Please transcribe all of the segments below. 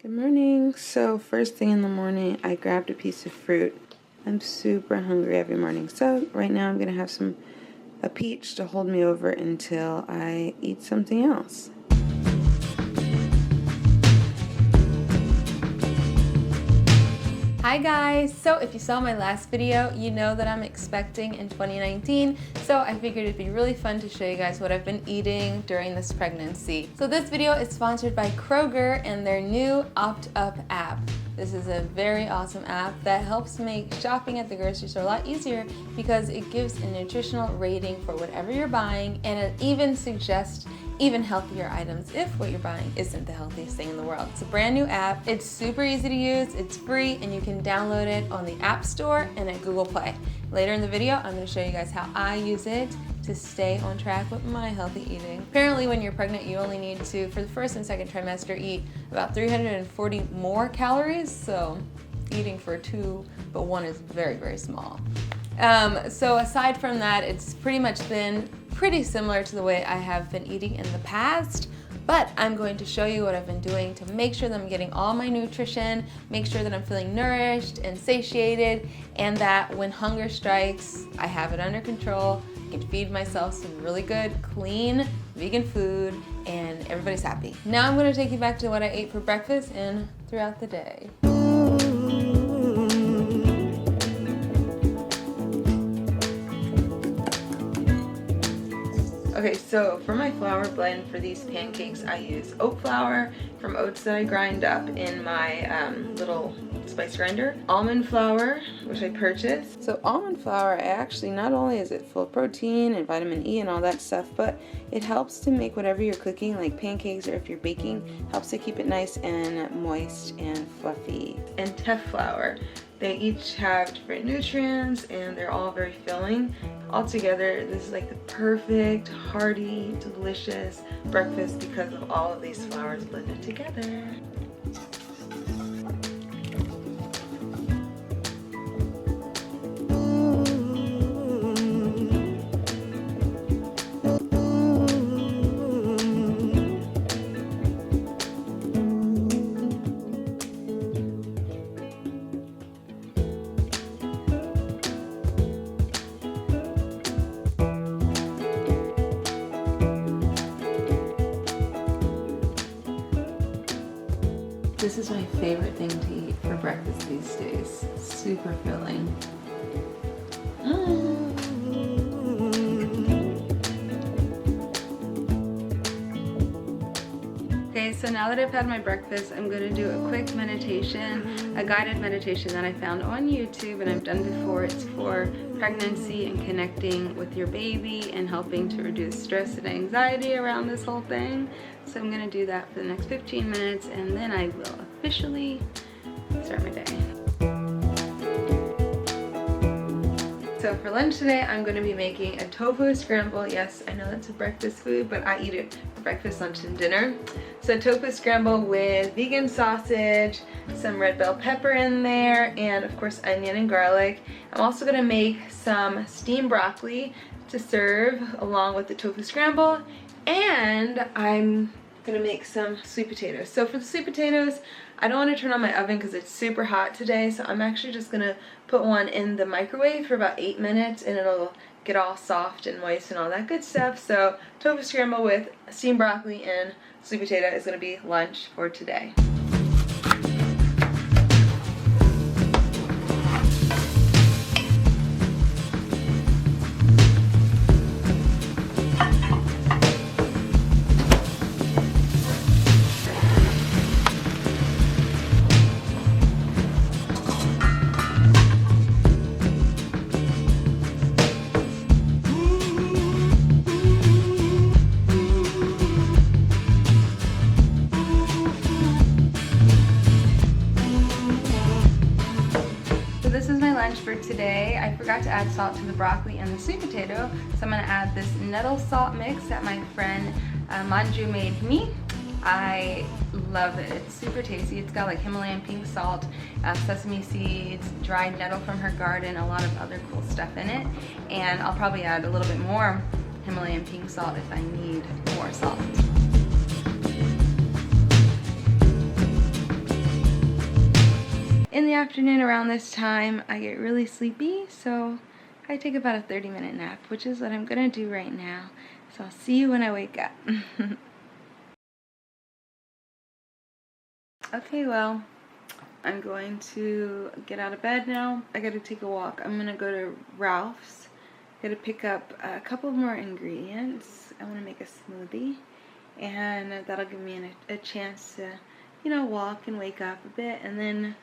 Good morning. So first thing in the morning, I grabbed a piece of fruit. I'm super hungry every morning. So right now I'm going to have a peach to hold me over until I eat something else. Hi guys! So if you saw my last video, you know that I'm expecting in 2019, so I figured it'd be really fun to show you guys what I've been eating during this pregnancy. So this video is sponsored by Kroger and their new OptUp app. This is a very awesome app that helps make shopping at the grocery store a lot easier because it gives a nutritional rating for whatever you're buying, and it even suggests even healthier items if what you're buying isn't the healthiest thing in the world. It's a brand new app. It's super easy to use, it's free, and you can download it on the App Store and at Google Play. Later in the video, I'm going to show you guys how I use it to stay on track with my healthy eating. Apparently when you're pregnant, you only need to, for the first and second trimester, eat about 340 more calories, so eating for two, but one is very, very small. So aside from that, it's pretty much been pretty similar to the way I have been eating in the past, but I'm going to show you what I've been doing to make sure that I'm getting all my nutrition, make sure that I'm feeling nourished and satiated, and that when hunger strikes, I have it under control. I can feed myself some really good, clean, vegan food, and everybody's happy. Now I'm going to take you back to what I ate for breakfast and throughout the day. Okay, so for my flour blend for these pancakes, I use oat flour from oats that I grind up in my little spice grinder. Almond flour, which I purchased. So almond flour, actually, not only is it full of protein and vitamin E and all that stuff, but it helps to make whatever you're cooking, like pancakes or if you're baking, helps to keep it nice and moist and fluffy. And TEFF flour. They each have different nutrients and they're all very filling. Altogether, this is like the perfect, hearty, delicious breakfast because of all of these flours blended together. This is my favorite thing to eat for breakfast these days. Super filling. Okay, so now that I've had my breakfast, I'm going to do a quick meditation, a guided meditation that I found on YouTube and I've done before. It's for pregnancy and connecting with your baby and helping to reduce stress and anxiety around this whole thing. So I'm going to do that for the next 15 minutes and then I will officially start my day. So for lunch today, I'm going to be making a tofu scramble. Yes, I know that's a breakfast food, but I eat it for breakfast, lunch, and dinner. So tofu scramble with vegan sausage, some red bell pepper in there, and of course onion and garlic. I'm also going to make some steamed broccoli to serve along with the tofu scramble, and I'm going to make some sweet potatoes. So for the sweet potatoes, I don't want to turn on my oven because it's super hot today, so I'm actually just going to put one in the microwave for about 8 minutes and it'll get all soft and moist and all that good stuff. So tofu scramble with steamed broccoli and sweet potato is going to be lunch for today. For today, I forgot to add salt to the broccoli and the sweet potato, so I'm going to add this nettle salt mix that my friend Manju made me. I love it. It's super tasty. It's got like Himalayan pink salt, sesame seeds, dried nettle from her garden, a lot of other cool stuff in it, and I'll probably add a little bit more Himalayan pink salt if I need more salt. in the afternoon around this time, I get really sleepy, so I take about a 30-minute nap, which is what I'm gonna do right now. So I'll see you when I wake up. Okay, well, I'm going to get out of bed now. I gotta take a walk. I'm gonna go to Ralph's. Gotta pick up a couple more ingredients. I wanna make a smoothie, and that'll give me a chance to, you know, walk and wake up a bit. And then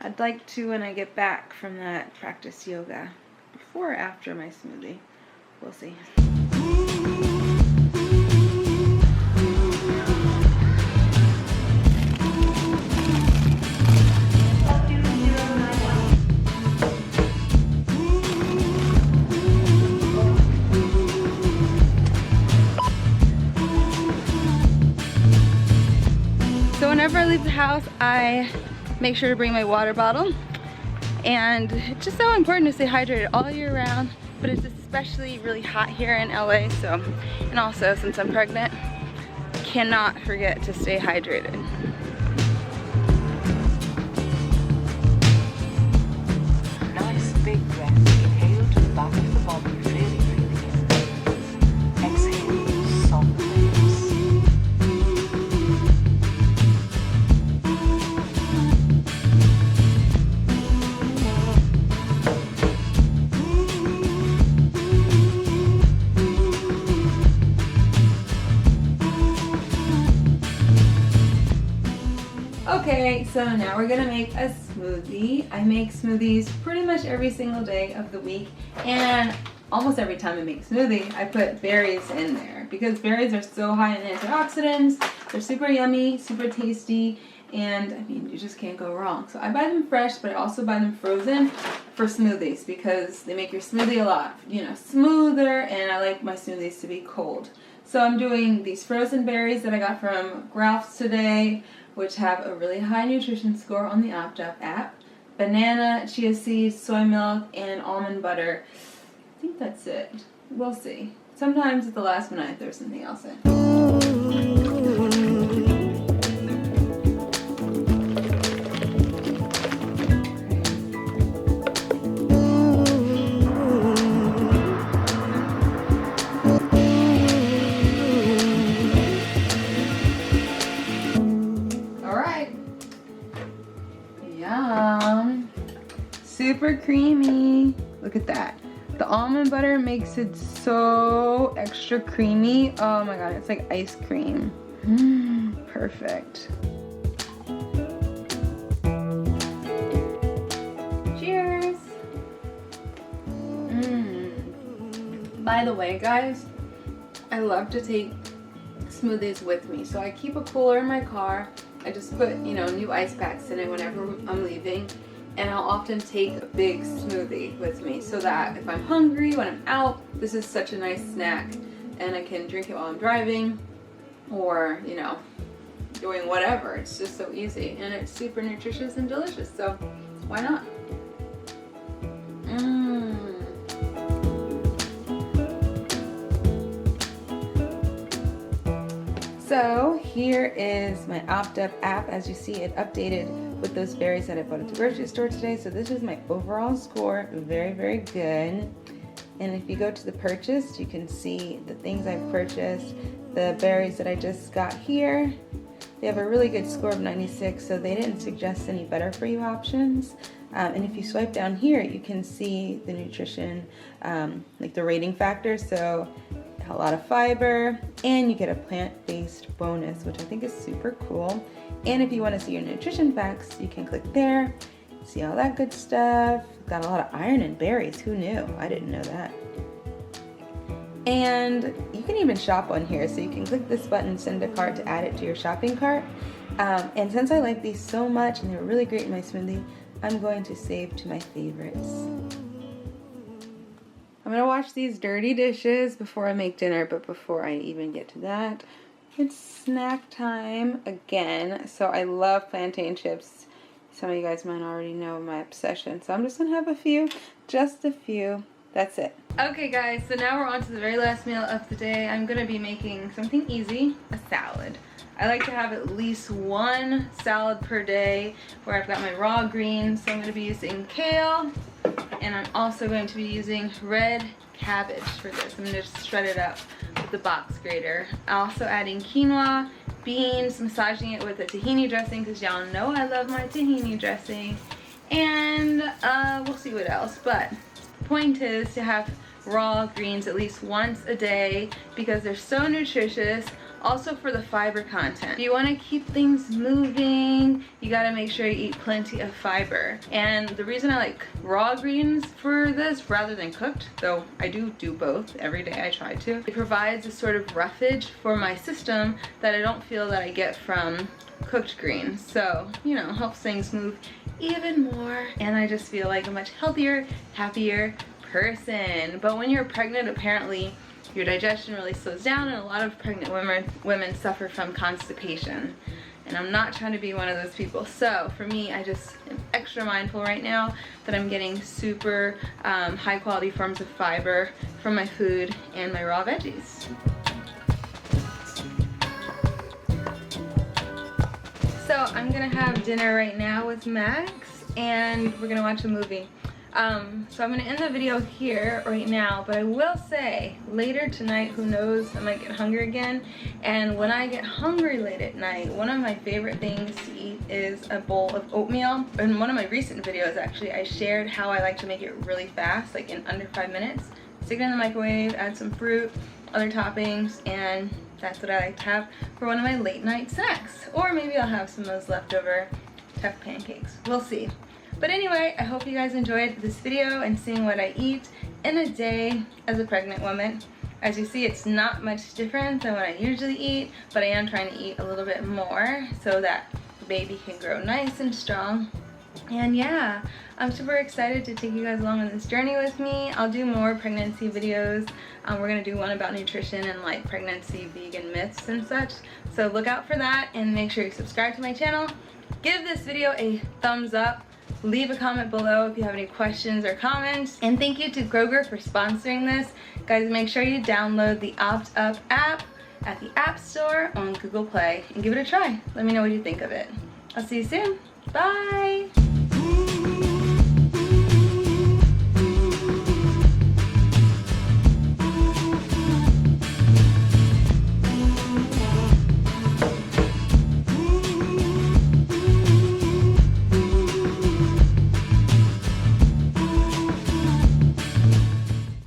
I'd like to, when I get back from that, practice yoga before or after my smoothie. We'll see. So whenever I leave the house, I make sure to bring my water bottle. And it's just so important to stay hydrated all year round, but it's especially really hot here in LA, so, and also since I'm pregnant, cannot forget to stay hydrated. Nice big breath. Inhale to the back of the body, really breathing in. Exhale, soft waves. Okay, so now we're gonna make a smoothie. I make smoothies pretty much every single day of the week, and almost every time I make a smoothie, I put berries in there because berries are so high in antioxidants. They're super yummy, super tasty, and I mean, you just can't go wrong. So I buy them fresh, but I also buy them frozen for smoothies because they make your smoothie a lot, you know, smoother, and I like my smoothies to be cold. So I'm doing these frozen berries that I got from Ralph's today, which have a really high nutrition score on the OptUp app. Banana, chia seeds, soy milk, and almond butter. I think that's it. We'll see. Sometimes at the last minute I throw something else in. Super creamy. Look at that. The almond butter makes it so extra creamy. Oh my god, it's like ice cream. Perfect. Cheers. By the way, guys, I love to take smoothies with me. So I keep a cooler in my car. I just put, you know, new ice packs in it whenever I'm leaving. And I'll often take a big smoothie with me so that if I'm hungry, when I'm out, this is such a nice snack. And I can drink it while I'm driving or, you know, doing whatever. It's just so easy. And it's super nutritious and delicious. So why not? So here is my OptUp app. As you see, it updated with those berries that I bought at the grocery store today. So this is my overall score. Very, very good. And if you go to the purchase, you can see the things I've purchased. The berries that I just got here, they have a really good score of 96, so they didn't suggest any better for you options. And if you swipe down here, you can see the nutrition, like the rating factors. So a lot of fiber, and you get a plant-based bonus, which I think is super cool. And if you want to see your nutrition facts, you can click there, see all that good stuff. Got a lot of iron in berries. Who knew? I didn't know that. And you can even shop on here, so you can click this button, send a cart to add it to your shopping cart. And since I like these so much and they're really great in my smoothie, I'm going to save to my favorites. I'm gonna wash these dirty dishes before I make dinner, but before I even get to that, it's snack time again. So I love plantain chips. Some of you guys might already know my obsession. So I'm just gonna have a few, just a few. That's it. Okay guys, so now we're on to the very last meal of the day. I'm gonna be making something easy, a salad. I like to have at least one salad per day where I've got my raw greens. So I'm going to be using kale, and I'm also going to be using red cabbage for this. I'm going to just shred it up with the box grater. Also adding quinoa, beans, massaging it with a tahini dressing because y'all know I love my tahini dressing. And we'll see what else. But the point is to have raw greens at least once a day because they're so nutritious. Also for the fiber content. If you want to keep things moving, you got to make sure you eat plenty of fiber. And the reason I like raw greens for this rather than cooked, though I do both every day, I try to, it provides a sort of roughage for my system that I don't feel that I get from cooked greens. So, you know, helps things move even more. And I just feel like a much healthier, happier person. But when you're pregnant, apparently your digestion really slows down, and a lot of pregnant women suffer from constipation. And I'm not trying to be one of those people. So for me, I just am extra mindful right now that I'm getting super high quality forms of fiber from my food and my raw veggies. So I'm gonna have dinner right now with Max, and we're gonna watch a movie. So I'm gonna end the video here right now, but I will say later tonight, who knows, I might get hungry again. And when I get hungry late at night, one of my favorite things to eat is a bowl of oatmeal. In one of my recent videos, actually, I shared how I like to make it really fast, like in under 5 minutes. Stick it in the microwave, add some fruit, other toppings, and that's what I like to have for one of my late night snacks. Or maybe I'll have some of those leftover TEFF pancakes. We'll see. But anyway, I hope you guys enjoyed this video and seeing what I eat in a day as a pregnant woman. As you see, it's not much different than what I usually eat, but I am trying to eat a little bit more so that the baby can grow nice and strong. And yeah, I'm super excited to take you guys along on this journey with me. I'll do more pregnancy videos. We're gonna do one about nutrition and like pregnancy vegan myths and such. So look out for that, and make sure you subscribe to my channel. Give this video a thumbs up. Leave a comment below if you have any questions or comments. And thank you to Kroger for sponsoring this. Guys, make sure you download the OptUp app at the App Store on Google Play and give it a try. Let me know what you think of it. I'll see you soon. Bye!